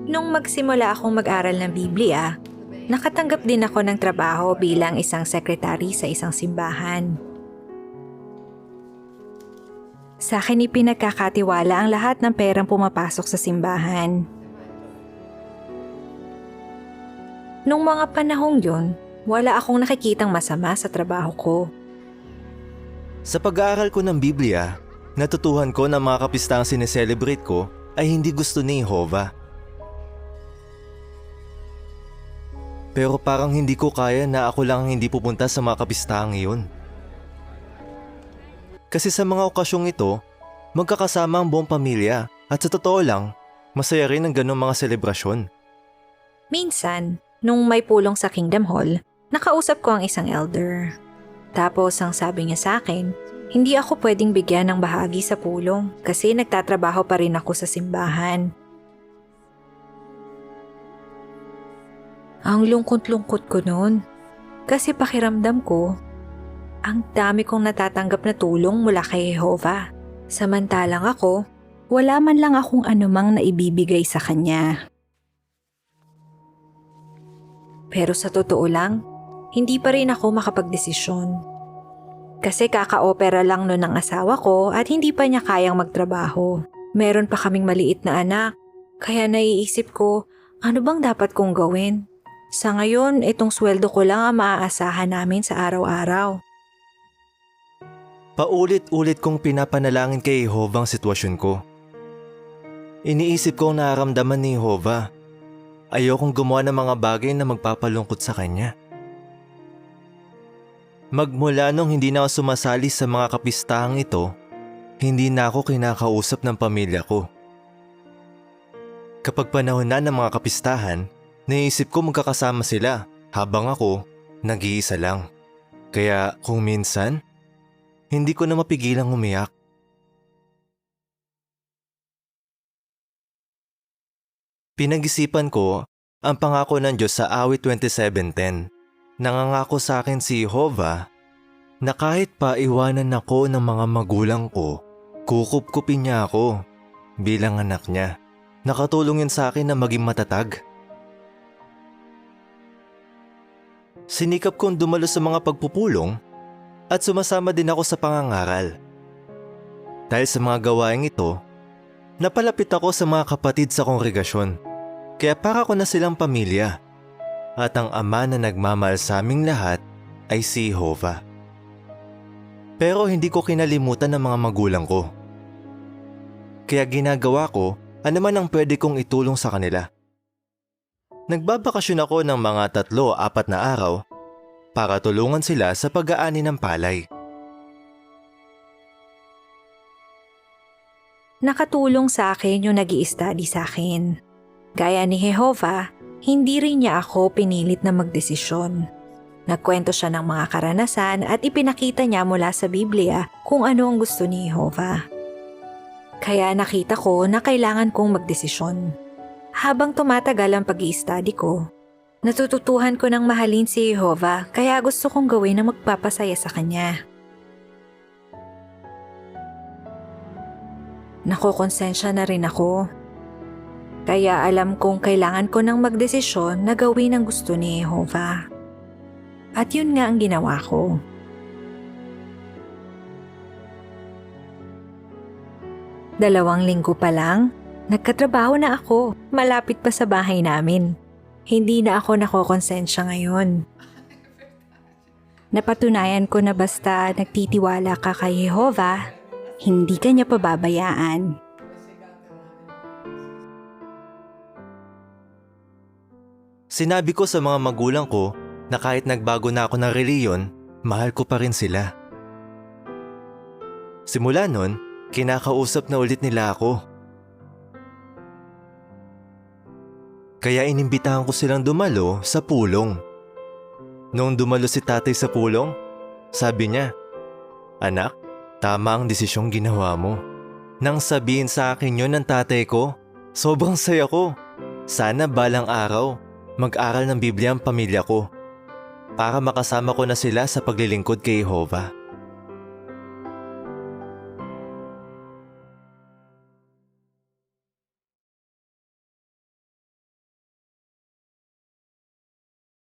Nung magsimula akong mag-aral ng Biblia, nakatanggap din ako ng trabaho bilang isang sekretary sa isang simbahan. Sa akin ipinagkakatiwala ang lahat ng perang pumapasok sa simbahan. Nung mga panahong yun, wala akong nakikitang masama sa trabaho ko. Sa pag-aaral ko ng Biblia, natutuhan ko na mga kapistang sineselebrate ko ay hindi gusto ni Jehovah. Pero parang hindi ko kaya na ako lang ang hindi pupunta sa mga kapistang iyon. Kasi sa mga okasyong ito, magkakasama ang buong pamilya at sa totoo lang, masaya rin ang ganong mga selebrasyon. Minsan, nung may pulong sa Kingdom Hall, nakausap ko ang isang elder. Tapos ang sabi niya sa akin, hindi ako pwedeng bigyan ng bahagi sa pulong kasi nagtatrabaho pa rin ako sa simbahan. Ang lungkot-lungkot ko noon kasi pakiramdam ko, ang dami kong natatanggap na tulong mula kay Jehovah. Samantalang ako, wala man lang akong anumang naibibigay sa kanya. Pero sa totoo lang, hindi pa rin ako makapagdesisyon. Kasi kaka-opera lang noon ng asawa ko at hindi pa niya kayang magtrabaho. Meron pa kaming maliit na anak, kaya naiisip ko, ano bang dapat kong gawin? Sa ngayon, itong sweldo ko lang ang maaasahan namin sa araw-araw. Paulit-ulit kong pinapanalangin kay Jehovah ang sitwasyon ko. Iniisip kong nararamdaman ni Jehovah. Ayokong gumawa ng mga bagay na magpapalungkot sa kanya. Magmula nung hindi na ako sumasali sa mga kapistahang ito, hindi na ako kinakausap ng pamilya ko. Kapag panahon na ng mga kapistahan, naisip ko magkakasama sila habang ako nag-iisa lang. Kaya kung minsan, hindi ko na mapigilang umiyak. Pinag-isipan ko ang pangako ng Diyos sa Awit 27:10. Nangangako sa akin si Jehovah na kahit pa iwanan ako ng mga magulang ko, kukupkupin niya ako bilang anak niya. Nakatulong yun sa akin na maging matatag. Sinikap kong dumalo sa mga pagpupulong at sumasama din ako sa pangangaral. Dahil sa mga gawaing ito, napalapit ako sa mga kapatid sa kongregasyon. Kaya para ko na silang pamilya. At ang ama na nagmamahal sa aming lahat ay si Jehovah. Pero hindi ko kinalimutan ang mga magulang ko. Kaya ginagawa ko ano man ang pwede kong itulong sa kanila. Nagbabakasyon ako ng mga 3-4 na araw para tulungan sila sa pag-aani ng palay. Nakatulong sa akin yung nag-i-study sa akin. Gaya ni Jehovah, hindi rin niya ako pinilit na magdesisyon. Nagkwento siya ng mga karanasan at ipinakita niya mula sa Biblia kung ano ang gusto ni Jehovah. Kaya nakita ko na kailangan kong magdesisyon. Habang tumatagal ang pag-i-study ko, natututuhan ko ng mahalin si Jehovah kaya gusto kong gawin ang magpapasaya sa kanya. Nakokonsensya na rin ako. Kaya alam kong kailangan ko ng magdesisyon na gawin ang gusto ni Jehovah. At yun nga ang ginawa ko. Dalawang linggo pa lang, nagkatrabaho na ako, malapit pa sa bahay namin. Hindi na ako nakokonsensya ngayon. Napatunayan ko na basta nagtitiwala ka kay Jehovah, hindi ka niya pababayaan. Sinabi ko sa mga magulang ko na kahit nagbago na ako ng reliyon, mahal ko pa rin sila. Simula nun, kinakausap na ulit nila ako. Kaya inimbitahan ko silang dumalo sa pulong. Noong dumalo si tatay sa pulong, sabi niya, "Anak, tama ang desisyong ginawa mo." Nang sabihin sa akin yun ng tatay ko, sobrang saya ko. Sana balang araw, mag-aral ng Biblia ang pamilya ko para makasama ko na sila sa paglilingkod kay Jehovah.